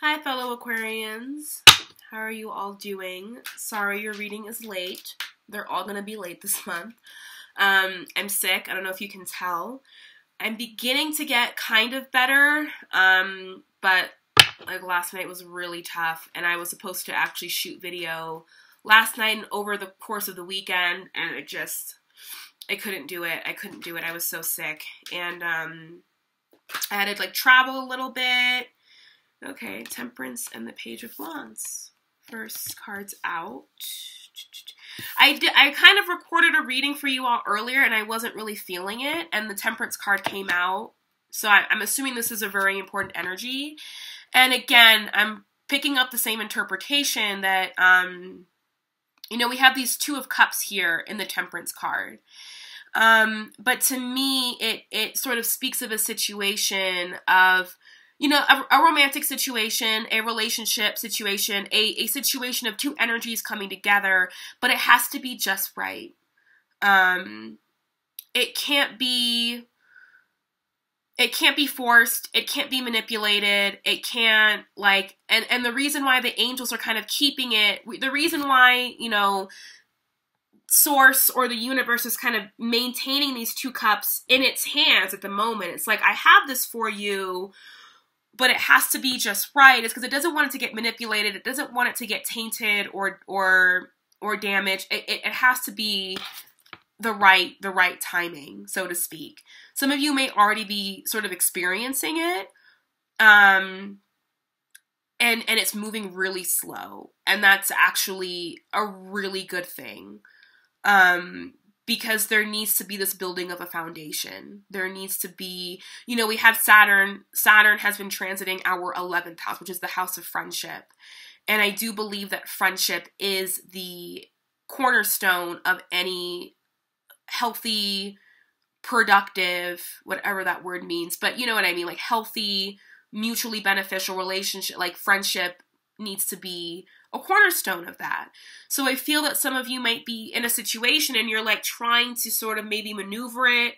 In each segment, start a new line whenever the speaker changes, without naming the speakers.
Hi, fellow Aquarians. How are you all doing? Sorry your reading is late. They're all going to be late this month. I'm sick. I don't know if you can tell. I'm beginning to get kind of better, but like last night was really tough, and I was supposed to actually shoot video last night and over the course of the weekend, and I couldn't do it. I was so sick, and I had to like travel a little bit. Okay, Temperance and the Page of Wands. First cards out. I kind of recorded a reading for you all earlier, and I wasn't really feeling it, and the Temperance card came out. So I'm assuming this is a very important energy. And again, I'm picking up the same interpretation that, we have these Two of Cups here in the Temperance card. But to me, it sort of speaks of a situation of, a romantic situation, a relationship situation, a situation of two energies coming together, but it has to be just right. It can't be forced. It can't be manipulated. It can't, and the reason why the angels are kind of keeping it, the reason why, Source or the universe is kind of maintaining these two cups in its hands at the moment. It's like, I have this for you, but it has to be just right. It's because it doesn't want it to get manipulated. It doesn't want it to get tainted or damaged. It has to be the right timing, so to speak. Some of you may already be sort of experiencing it, and it's moving really slow, and that's actually a really good thing. Because there needs to be this building of a foundation. There needs to be, we have Saturn. Saturn has been transiting our 11th house, which is the house of friendship. And I do believe that friendship is the cornerstone of any healthy, productive, whatever that word means. But you know what I mean? Like healthy, mutually beneficial relationship, like friendship needs to be a cornerstone of that. So I feel that some of you might be in a situation and you're like trying to sort of maybe maneuver it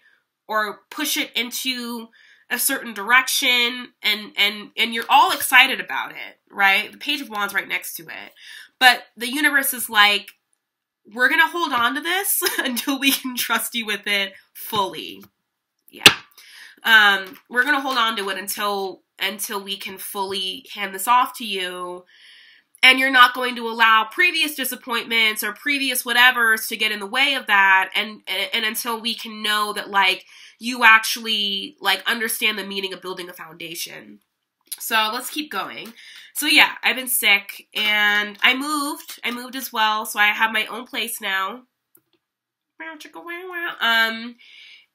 or push it into a certain direction, and you're all excited about it, right? The Page of Wands right next to it. But the universe is like, we're going to hold on to this until we can trust you with it fully. Yeah. We're going to hold on to it until we can fully hand this off to you. And you're not going to allow previous disappointments or previous whatevers to get in the way of that. And until we can know that, like, you actually, like, understand the meaning of building a foundation. So let's keep going. So yeah, I've been sick and I moved as well. So I have my own place now.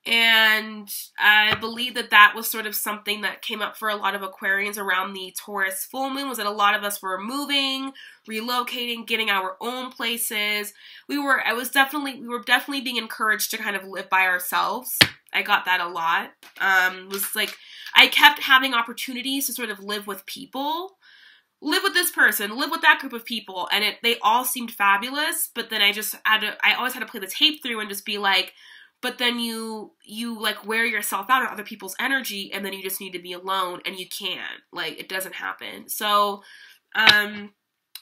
And I believe that was sort of something that came up for a lot of Aquarians around the Taurus full moon, was that a lot of us were moving, relocating, getting our own places. We were definitely being encouraged to kind of live by ourselves. I got that a lot. Was like, I kept having opportunities to sort of live with people. Live with this person, live with that group of people, and they all seemed fabulous, but then I always had to play the tape through and just be like, but then you like wear yourself out on other people's energy, and then you just need to be alone, and you can't. Like, it doesn't happen. So,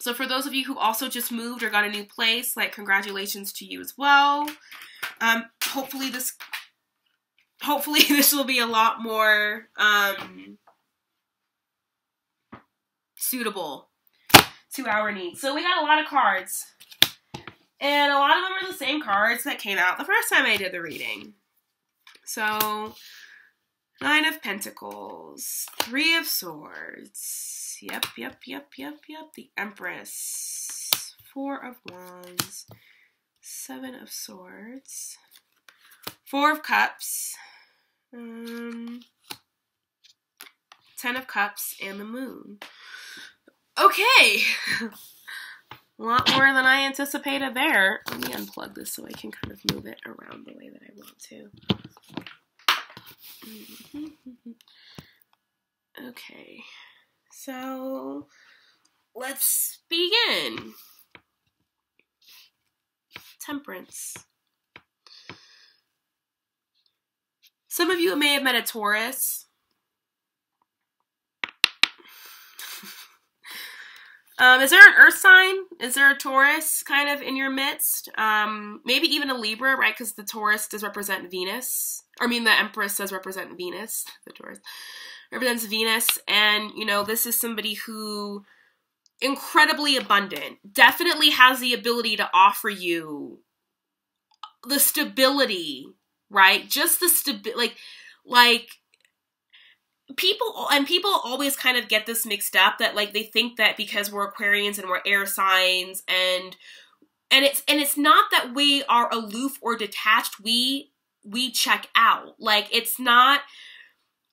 so for those of you who also just moved or got a new place, like, congratulations to you as well. Hopefully this will be a lot more, suitable to our needs. So we got a lot of cards. And a lot of them are the same cards that came out the first time I did the reading. So, Nine of Pentacles, Three of Swords, yep, the Empress, Four of Wands, Seven of Swords, Four of Cups, 10 of Cups, and the Moon. Okay! A lot more than I anticipated there. Let me unplug this so I can kind of move it around the way that I want to. Okay, so let's begin. Temperance. Some of you may have met a Taurus. Is there an earth sign? Is there a Taurus kind of in your midst? Maybe even a Libra, right? Because the Taurus does represent Venus. I mean, the Empress does represent Venus. The Taurus represents Venus. And, you know, this is somebody who incredibly abundant, definitely has the ability to offer you the stability, right? Just the stability, like people always kind of get this mixed up that like they think that because we're Aquarians and we're air signs and it's not that we are aloof or detached. We check out. Like it's not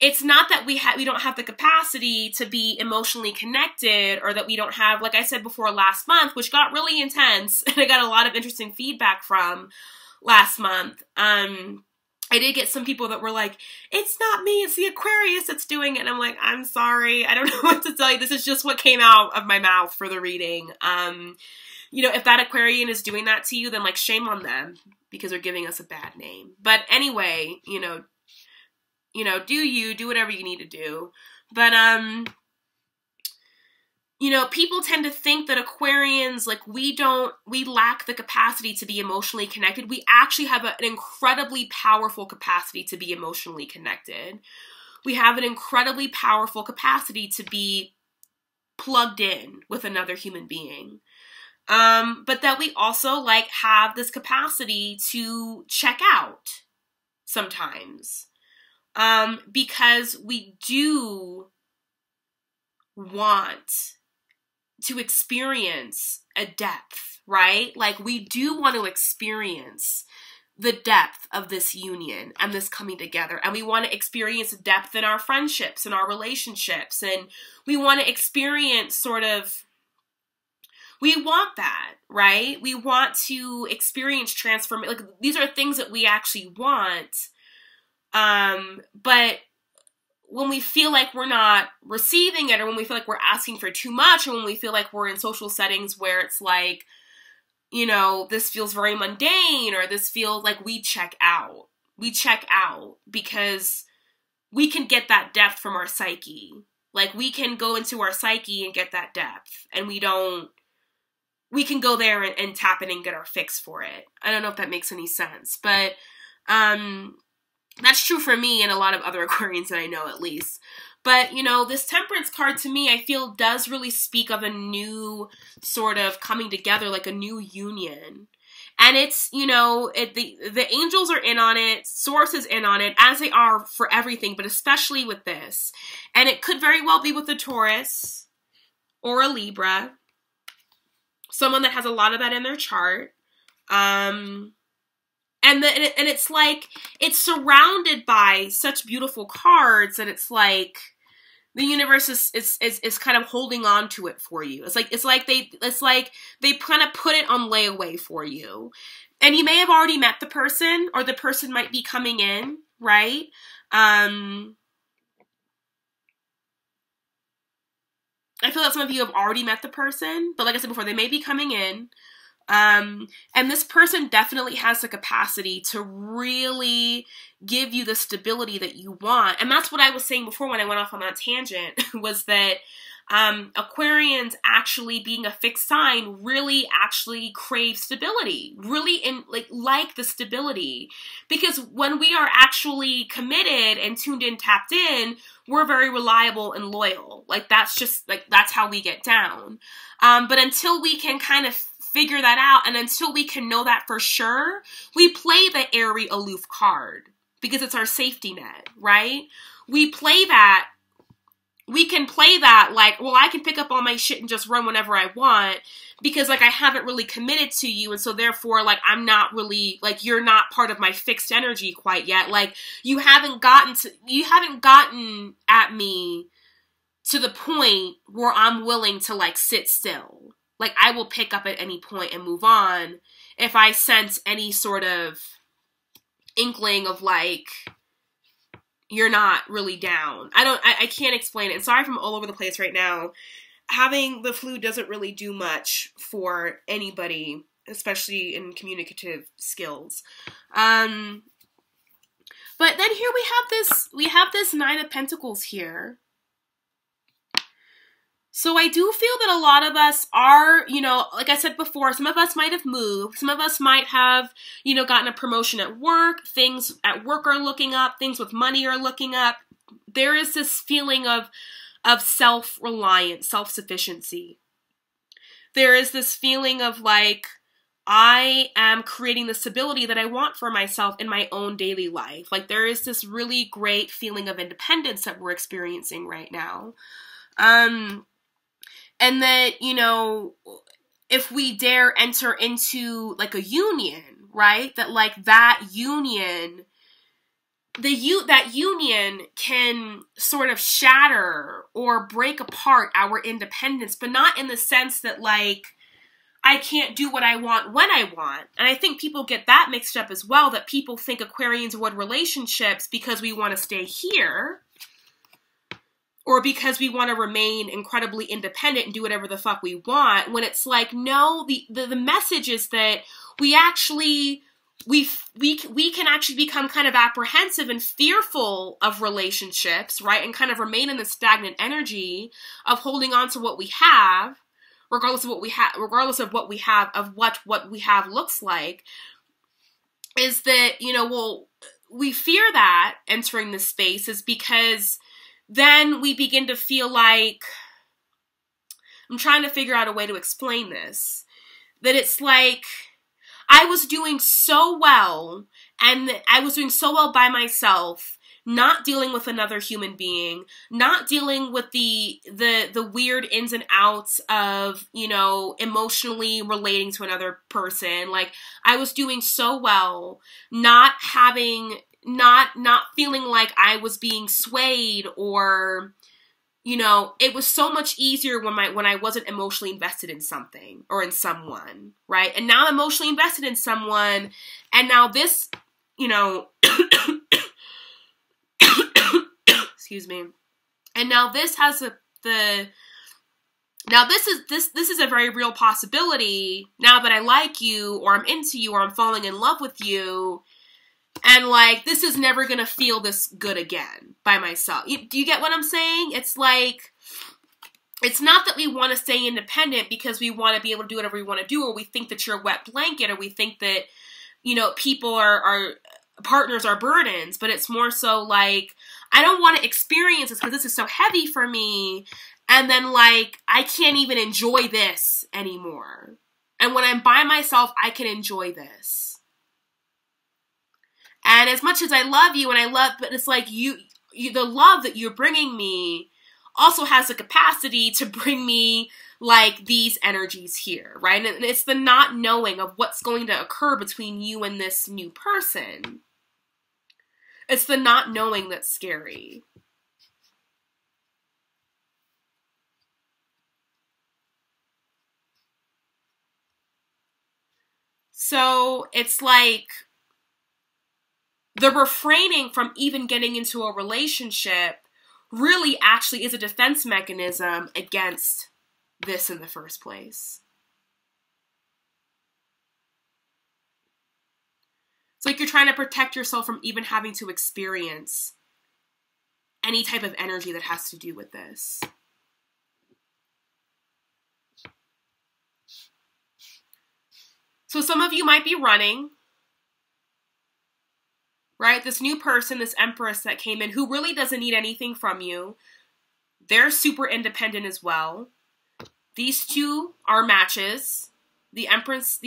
that we don't have the capacity to be emotionally connected, or that we don't have, like I said before last month, which got really intense and I got a lot of interesting feedback from last month. I did get some people that were like, it's not me, it's the Aquarius that's doing it. And I'm like, I'm sorry, I don't know what to tell you. This is just what came out of my mouth for the reading. You know, if that Aquarian is doing that to you, then like shame on them because they're giving us a bad name. But anyway, you know, do whatever you need to do. But, you know, people tend to think that Aquarians, like we lack the capacity to be emotionally connected. We actually have an incredibly powerful capacity to be emotionally connected. We have an incredibly powerful capacity to be plugged in with another human being. But that we also like have this capacity to check out sometimes. Because we do want to experience a depth, right? Like we do want to experience the depth of this union and this coming together. And we want to experience depth in our friendships and our relationships. And we want to experience we want that, right? We want to experience transformation. Like these are things that we actually want. But when we feel like we're not receiving it, or when we feel like we're asking for too much, or when we feel like we're in social settings where it's like, you know, this feels very mundane, or this feels like we check out. We check out because we can get that depth from our psyche. Like we can go into our psyche and get that depth, and we can go there and tap in and get our fix for it. I don't know if that makes any sense, but, that's true for me and a lot of other Aquarians that I know, at least. But, you know, this Temperance card to me, I feel does really speak of a new sort of coming together, like a new union. And it's, you know, the angels are in on it, Source is in on it, as they are for everything, but especially with this. And it could very well be with a Taurus or a Libra, someone that has a lot of that in their chart. And it's like, it's surrounded by such beautiful cards that it's like the universe is kind of holding on to it for you. It's like they kind of put it on layaway for you. And you may have already met the person, or the person might be coming in, right? I feel that some of you have already met the person, but like I said before, they may be coming in. And this person definitely has the capacity to really give you the stability that you want. And that's what I was saying before when I went off on that tangent, was that Aquarians actually being a fixed sign really actually crave stability, really like the stability. Because when we are actually committed and tuned in, tapped in, we're very reliable and loyal. Like that's just like, that's how we get down. But until we can kind of figure that out, and until we can know that for sure, we play the airy, aloof card because it's our safety net, right? We play that. We can play that like, well, I can pick up all my shit and just run whenever I want because like I haven't really committed to you, and so therefore like I'm not really, like you're not part of my fixed energy quite yet. Like you haven't gotten at me to the point where I'm willing to like sit still. Like, I will pick up at any point and move on if I sense any sort of inkling of, like, you're not really down. I can't explain it. And sorry if I'm all over the place right now. Having the flu doesn't really do much for anybody, especially in communicative skills. But then here we have this Nine of Pentacles here. So I do feel that a lot of us are, you know, like I said before, some of us might have moved. Some of us might have, you know, gotten a promotion at work. Things at work are looking up. Things with money are looking up. There is this feeling of self-reliance, self-sufficiency. There is this feeling of like, I am creating the stability that I want for myself in my own daily life. Like there is this really great feeling of independence that we're experiencing right now. And that, you know, if we dare enter into like a union, right? That like that union, that union can sort of shatter or break apart our independence, but not in the sense that like, I can't do what I want when I want. And I think people get that mixed up as well, that people think Aquarians would relationships because we want to stay here or because we want to remain incredibly independent and do whatever the fuck we want, when it's like, no, the message is that we actually, we can actually become kind of apprehensive and fearful of relationships, right? And kind of remain in the stagnant energy of holding on to what we have, regardless of what we have looks like, is that, you know, well, we fear that entering this space is because then we begin to feel like, I'm trying to figure out a way to explain this, that it's like, I was doing so well, and I was doing so well by myself, not dealing with another human being, not dealing with the weird ins and outs of, you know, emotionally relating to another person. Like, I was doing so well, not feeling like I was being swayed, or, you know, it was so much easier when I wasn't emotionally invested in something or in someone, right? And now I'm emotionally invested in someone, and now this, you know, excuse me. And now this has this is a very real possibility now that I like you, or I'm into you, or I'm falling in love with you. And like, this is never going to feel this good again by myself. Do you get what I'm saying? It's like, it's not that we want to stay independent because we want to be able to do whatever we want to do, or we think that you're a wet blanket, or we think that, you know, people are partners are burdens, but it's more so like, I don't want to experience this because this is so heavy for me, and then like, I can't even enjoy this anymore. And when I'm by myself, I can enjoy this. And as much as I love you, but it's like you the love that you're bringing me also has the capacity to bring me like these energies here, right? And it's the not knowing of what's going to occur between you and this new person. It's the not knowing that's scary. So it's like, the refraining from even getting into a relationship really actually is a defense mechanism against this in the first place. It's like you're trying to protect yourself from even having to experience any type of energy that has to do with this. So some of you might be running, right? This new person, this Empress that came in, who really doesn't need anything from you. They're super independent as well. These two are matches. The Empress,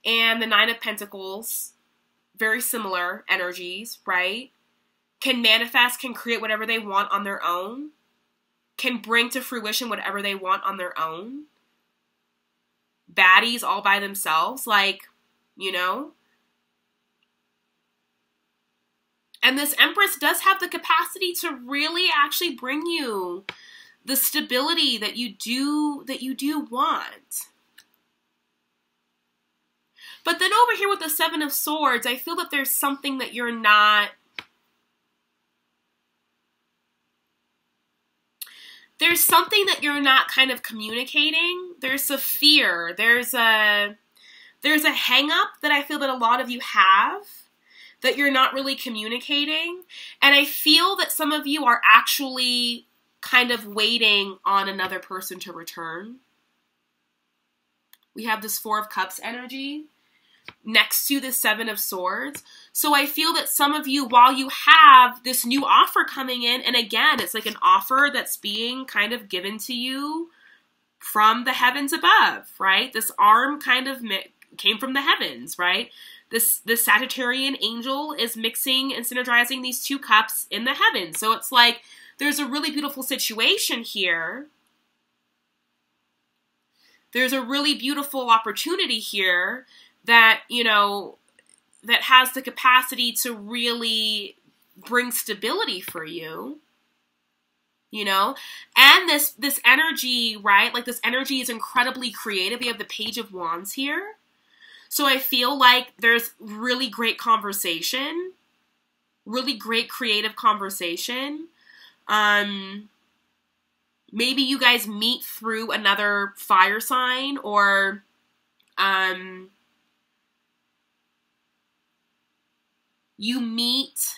and the Nine of Pentacles. Very similar energies, right? Can manifest, can create whatever they want on their own. Can bring to fruition whatever they want on their own. Baddies all by themselves, like, you know? And this Empress does have the capacity to really actually bring you the stability that you do want. But then over here with the Seven of Swords, I feel that there's something that you're not... There's something that you're not kind of communicating. There's a fear. There's a hang-up that I feel that a lot of you have, that you're not really communicating. And I feel that some of you are actually kind of waiting on another person to return. We have this Four of Cups energy next to the Seven of Swords. So I feel that some of you, while you have this new offer coming in, and again, it's like an offer that's being kind of given to you from the heavens above, right? This arm kind of came from the heavens, right? This Sagittarian angel is mixing and synergizing these two cups in the heavens. So it's like there's a really beautiful situation here. There's a really beautiful opportunity here that, you know, that has the capacity to really bring stability for you, you know? And this energy, right? Like this energy is incredibly creative. We have the Page of Wands here. So I feel like there's really great conversation, really great creative conversation. Maybe you guys meet through another fire sign, or you meet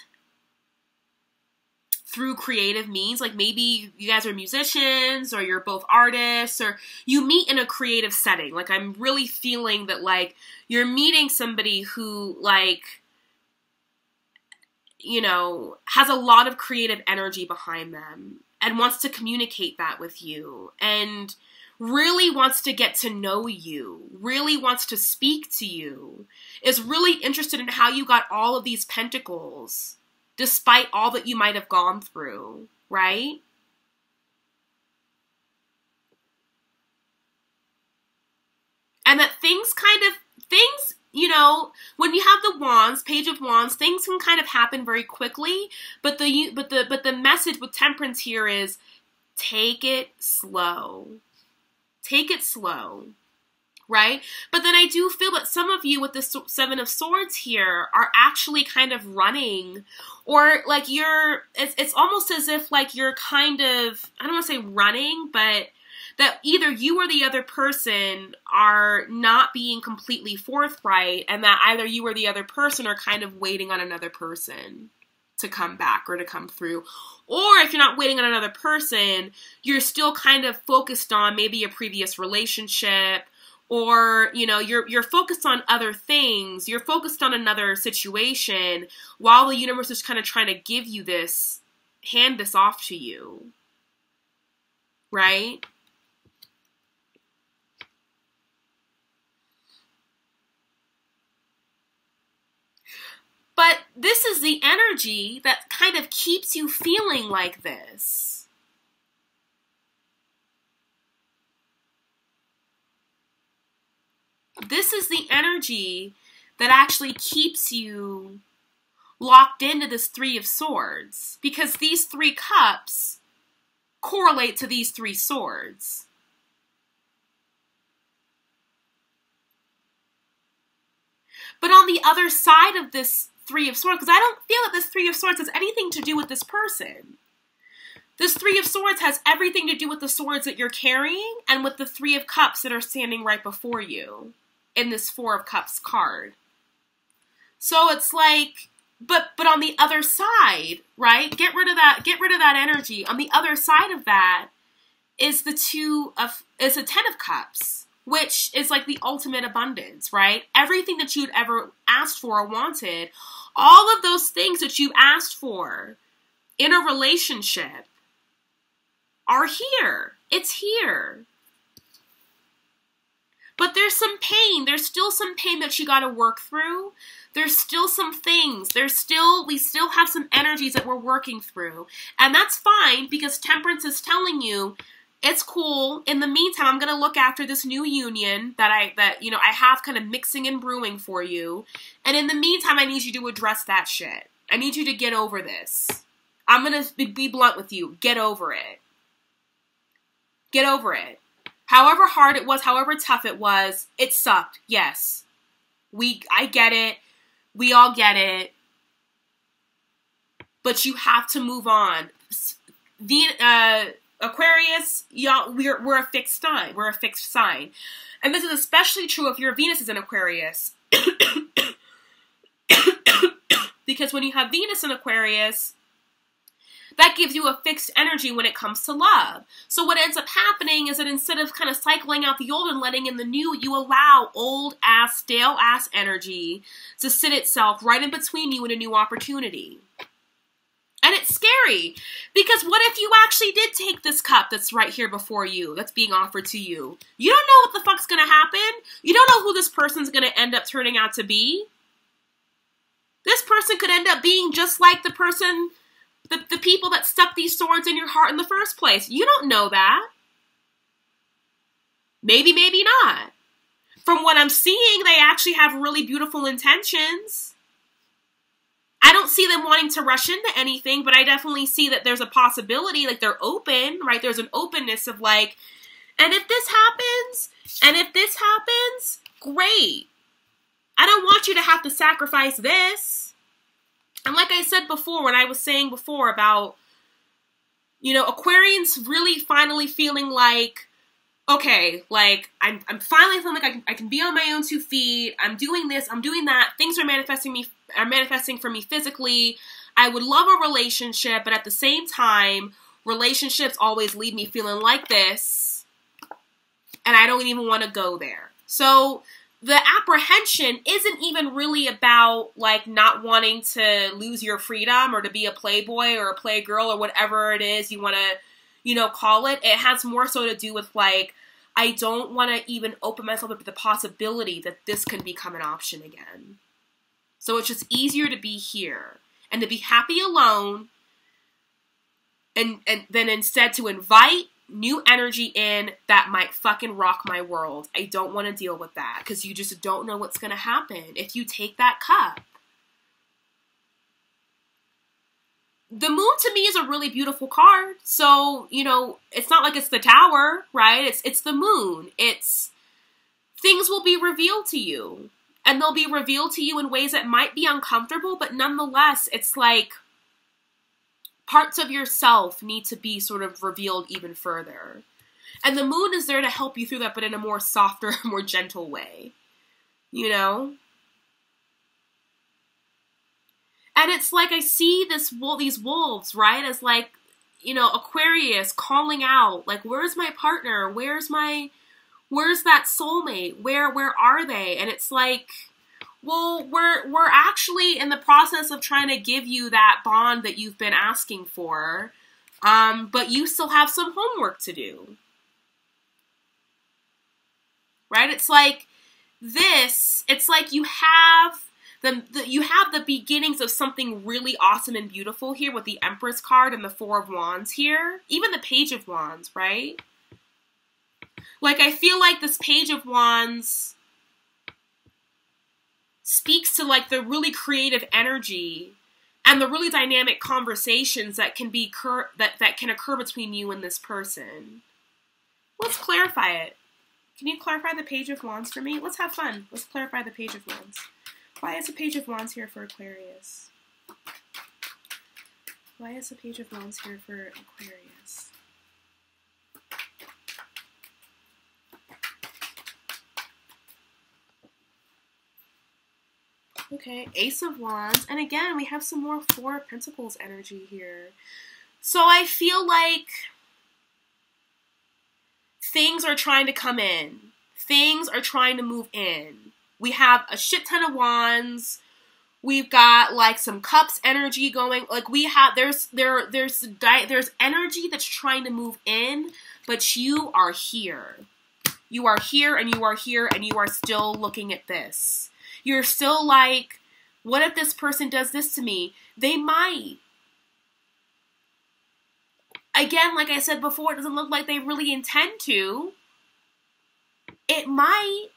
through creative means. Like maybe you guys are musicians, or you're both artists, or you meet in a creative setting. Like I'm really feeling that like you're meeting somebody who like, you know, has a lot of creative energy behind them and wants to communicate that with you and really wants to get to know you, really wants to speak to you, is really interested in how you got all of these pentacles despite all that you might have gone through, right? And that things, you know, when you have the Wands, Page of Wands, things can kind of happen very quickly, but the message with Temperance here is take it slow. Take it slow, right? But then I do feel that some of you with the Seven of Swords here are actually kind of running, or like it's almost as if like you're kind of, I don't want to say running, but that either you or the other person are not being completely forthright, and that either you or the other person are kind of waiting on another person to come back or to come through. Or if you're not waiting on another person, you're still kind of focused on maybe a previous relationship, or, you know, you're focused on other things. You're focused on another situation while the universe is kind of trying to give you this, hand this off to you, right? But this is the energy that kind of keeps you feeling like this. This is the energy that actually keeps you locked into this Three of Swords, because these three cups correlate to these three swords. But on the other side of this Three of Swords, because I don't feel that this Three of Swords has anything to do with this person. This Three of Swords has everything to do with the swords that you're carrying and with the Three of Cups that are standing right before you in this Four of Cups card. So it's like, but on the other side, right? Get rid of that energy. On the other side of that is the Ten of Cups, which is like the ultimate abundance, right? Everything that you'd ever asked for or wanted, all of those things that you asked for in a relationship are here. It's here. But there's some pain. There's still some pain that you got to work through. There's still some things. We still have some energies that we're working through. And that's fine, because Temperance is telling you, it's cool. In the meantime, I'm going to look after this new union that I have kind of mixing and brewing for you. And in the meantime, I need you to address that shit. I need you to get over this. I'm going to be blunt with you. Get over it. Get over it. However hard it was, however tough it was, it sucked. Yes. I get it. We all get it. But you have to move on. Aquarius, y'all, we're a fixed sign. We're a fixed sign. And this is especially true if your Venus is in Aquarius. Because when you have Venus in Aquarius, That gives you a fixed energy when it comes to love. So what ends up happening is that instead of kind of cycling out the old and letting in the new, you allow old ass, stale ass energy to sit itself right in between you and a new opportunity. And it's scary, because what if you actually did take this cup that's right here before you, that's being offered to you? You don't know what the fuck's gonna happen. You don't know who this person's gonna end up turning out to be. This person could end up being just like the person, the people that stuck these swords in your heart in the first place. You don't know that. Maybe, maybe not. From what I'm seeing, they actually have really beautiful intentions. I don't see them wanting to rush into anything, but I definitely see that there's a possibility, like they're open, right? There's an openness of like, and if this happens, and if this happens, great. I don't want you to have to sacrifice this. And like I said before, when I was saying before about, you know, Aquarians really finally feeling like, okay, like, I'm finally feeling like I can be on my own 2 feet. I'm doing this, I'm doing that. Things are manifesting for me physically. I would love a relationship, but at the same time, relationships always leave me feeling like this, and I don't even want to go there. So the apprehension isn't even really about, like, not wanting to lose your freedom or to be a playboy or a playgirl or whatever it is you want to, you know, call it. It has more so to do with, like, I don't want to even open myself up to the possibility that this can become an option again. So it's just easier to be here and to be happy alone, and then instead to invite new energy in that might fucking rock my world. I don't want to deal with that, because you just don't know what's going to happen if you take that cup. The moon to me is a really beautiful card. So, you know, it's not like it's the Tower, right? It's the moon. It's things will be revealed to you. And they'll be revealed to you in ways that might be uncomfortable, but nonetheless, it's like parts of yourself need to be sort of revealed even further. And the moon is there to help you through that, but in a more softer, more gentle way. You know? And it's like I see these wolves, right? As like, you know, Aquarius calling out, like, where's my partner? Where's that soulmate? Where are they? And it's like, well, we're actually in the process of trying to give you that bond that you've been asking for, but you still have some homework to do, right? It's like this. It's like you have the beginnings of something really awesome and beautiful here with the Empress card and the Four of Wands here, even the Page of Wands, right? Like, I feel like this Page of Wands speaks to, like, the really creative energy and the really dynamic conversations that can be that can occur between you and this person. Let's clarify it. Can you clarify the Page of Wands for me? Let's have fun. Let's clarify the Page of Wands. Why is the Page of Wands here for Aquarius? Why is the Page of Wands here for Aquarius? Okay, Ace of Wands. And again, we have some more Four of Pentacles energy here. So I feel like things are trying to come in. Things are trying to move in. We have a shit ton of wands. We've got like some cups energy going. Like we have, there's energy that's trying to move in, but you are here. You are here and you are here and you are still looking at this. You're still like, what if this person does this to me? They might. Again, like I said before, it doesn't look like they really intend to. It might.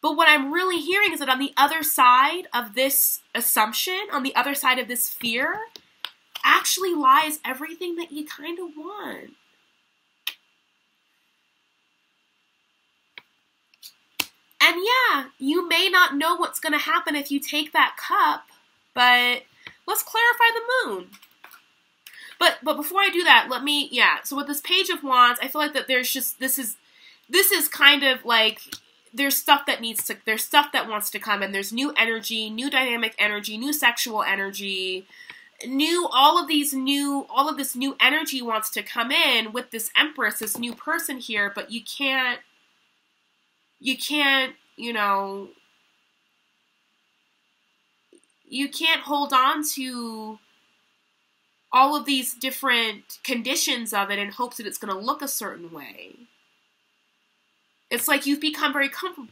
But what I'm really hearing is that on the other side of this assumption, on the other side of this fear, actually lies everything that you kind of want. And yeah, you may not know what's going to happen if you take that cup, but let's clarify the moon. But before I do that, so with this Page of Wands, I feel like that there's just, this is kind of like, there's stuff that wants to come in. There's new energy, new dynamic energy, new sexual energy, all of this new energy wants to come in with this Empress, this new person here, but you can't, you know, you can't hold on to all of these different conditions of it in hopes that it's going to look a certain way. It's like you've become very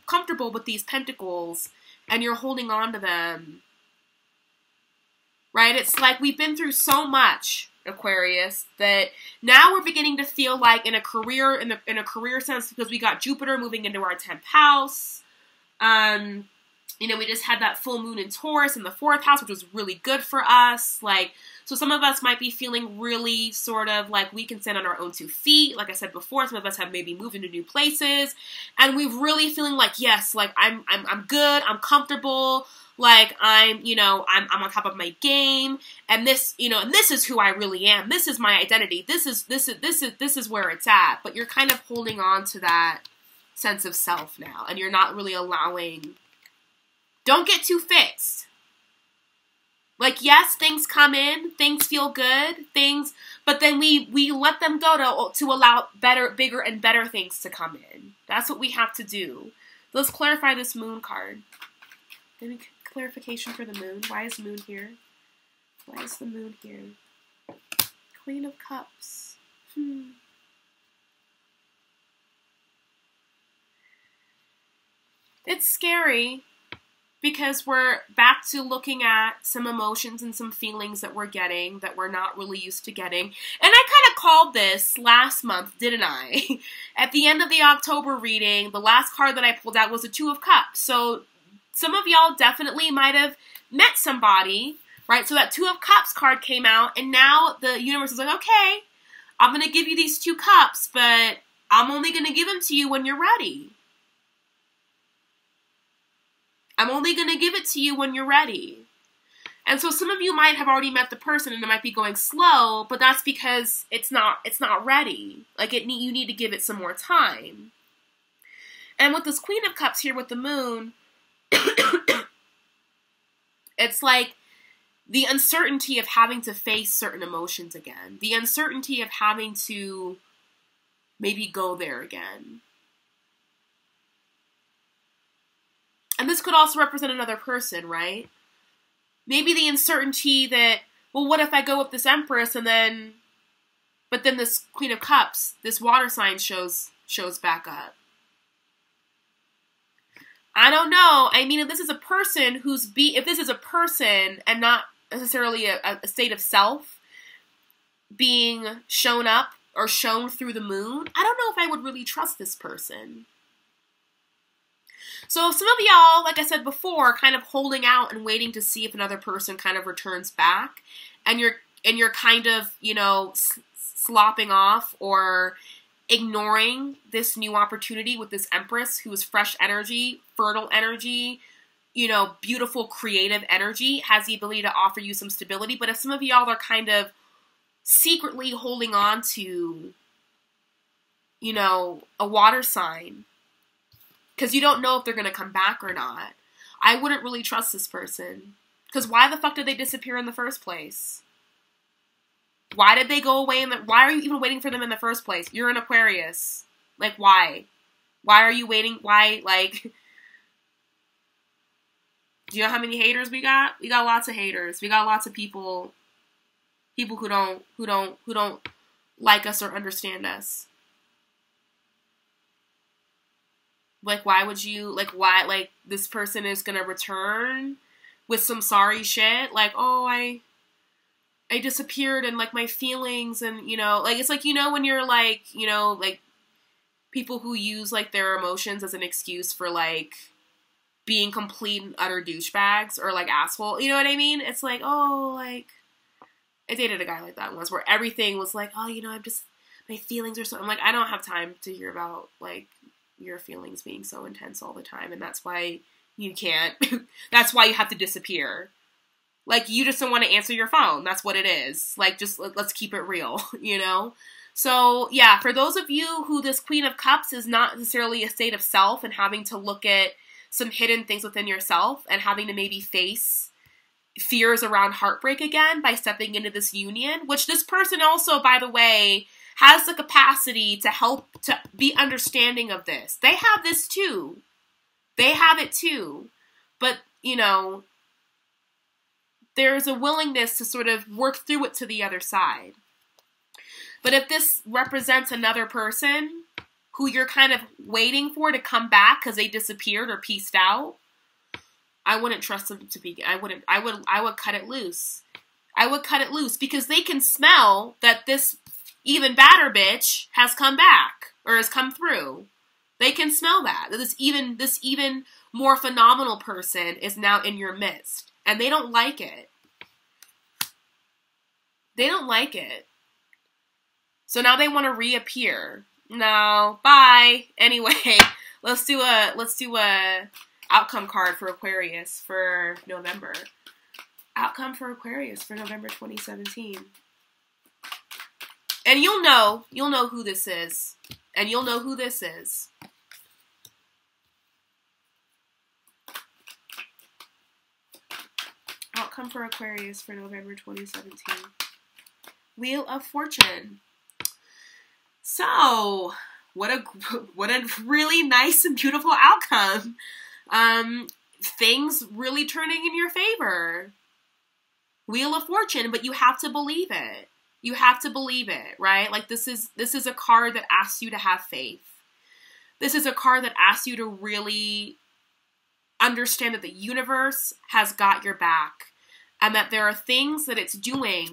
comfortable with these pentacles and you're holding on to them. Right? It's like we've been through so much, Aquarius, that now we're beginning to feel like in a career sense, because we got Jupiter moving into our 10th house. You know, we just had that full moon in Taurus in the 4th house, which was really good for us. Like, so some of us might be feeling really sort of like we can stand on our own 2 feet. Like I said before, some of us have maybe moved into new places, and we're really feeling like, yes, like I'm good, I'm comfortable, like I'm on top of my game, and this, you know, and this is who I really am. This is my identity. This is where it's at. But you're kind of holding on to that sense of self now, and you're not really allowing. Don't get too fixed. Like, yes, things come in, things feel good, but then we let them go to allow better, bigger, and better things to come in. That's what we have to do. Let's clarify this moon card. Any clarification for the moon? Why is moon here? Why is the moon here? Queen of Cups. It's scary. Because we're back to looking at some emotions and some feelings that we're getting that we're not really used to getting. And I kind of called this last month, didn't I? At the end of the October reading, the last card that I pulled out was a 2 of Cups. So some of y'all definitely might have met somebody, right? So that 2 of Cups card came out, and now the universe is like, okay, I'm going to give you these 2 cups, but I'm only going to give them to you when you're ready. I'm only going to give it to you when you're ready. And so some of you might have already met the person and it might be going slow, but that's because it's not ready. Like you need to give it some more time. And with this Queen of Cups here with the moon, it's like the uncertainty of having to face certain emotions again. The uncertainty of having to maybe go there again. And this could also represent another person, right? Maybe the uncertainty that, well, what if I go with this Empress but then this Queen of Cups, this water sign shows back up. I don't know. I mean, if this is a person if this is a person and not necessarily a state of self being shown up or shown through the moon, I don't know if I would really trust this person. So some of y'all, like I said before, kind of holding out and waiting to see if another person kind of returns back, and you're kind of, you know, slopping off or ignoring this new opportunity with this Empress who is fresh energy, fertile energy, you know, beautiful creative energy, has the ability to offer you some stability. But if some of y'all are kind of secretly holding on to, you know, a water sign, because you don't know if they're going to come back or not, I wouldn't really trust this person. Because why the fuck did they disappear in the first place? Why did they go away? Why are you even waiting for them in the first place? You're an Aquarius. Like, why? Why are you waiting? Why, like... Do you know how many haters we got? We got lots of haters. We got lots of people who don't like us or understand us. Like, why would you, like, why, like, this person is gonna return with some sorry shit? Like, oh, I disappeared and, like, my feelings and, you know, like, it's like, you know, when you're, like, you know, like, people who use, like, their emotions as an excuse for, like, being complete and utter douchebags or, like, asshole, you know what I mean? It's like, oh, like, I dated a guy like that once where everything was like, oh, you know, my feelings are so, I'm like, I don't have time to hear about, like, your feelings being so intense all the time, and that's why you can't, that's why you have to disappear. Like, you just don't want to answer your phone, that's what it is. Like, just, let's keep it real, you know? So, yeah, for those of you who this Queen of Cups is not necessarily a state of self and having to look at some hidden things within yourself and having to maybe face fears around heartbreak again by stepping into this union, which this person also, by the way, has the capacity to help to be understanding of this. They have this too. They have it too. But, you know, there's a willingness to sort of work through it to the other side. But if this represents another person who you're kind of waiting for to come back because they disappeared or pieced out, I wouldn't trust them to be. I would cut it loose. I would cut it loose because they can smell that this even badder bitch has come back or has come through. They can smell that this even more phenomenal person is now in your midst, and they don't like it. They don't like it. So now they want to reappear. No, bye. Anyway, let's do a outcome card for Aquarius for November. Outcome for Aquarius for November 2017. And you'll know who this is. And you'll know who this is. Outcome for Aquarius for November 2017. Wheel of Fortune. So, what a really nice and beautiful outcome. Things really turning in your favor. Wheel of Fortune, but you have to believe it. You have to believe it, right? Like this is a card that asks you to have faith. This is a card that asks you to really understand that the universe has got your back and that there are things that it's doing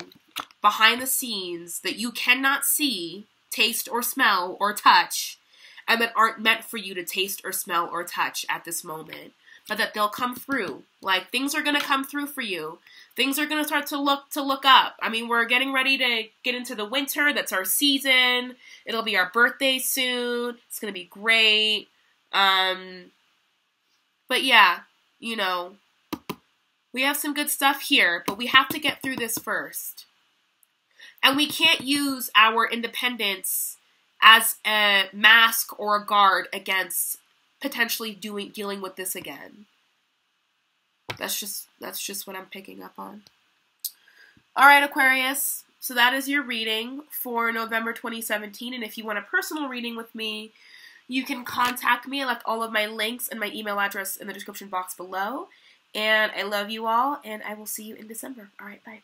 behind the scenes that you cannot see, taste, or smell, or touch, and that aren't meant for you to taste or smell or touch at this moment, but that they'll come through. Like, things are going to come through for you. Things are going to start to look up. I mean, we're getting ready to get into the winter. That's our season. It'll be our birthday soon. It's going to be great. But yeah, you know, we have some good stuff here, but we have to get through this first. And we can't use our independence as a mask or a guard against potentially dealing with this again. That's just what I'm picking up on. All right, Aquarius. So that is your reading for November 2017. And if you want a personal reading with me, you can contact me. I left all of my links and my email address in the description box below. And I love you all, and I will see you in December. All right, bye.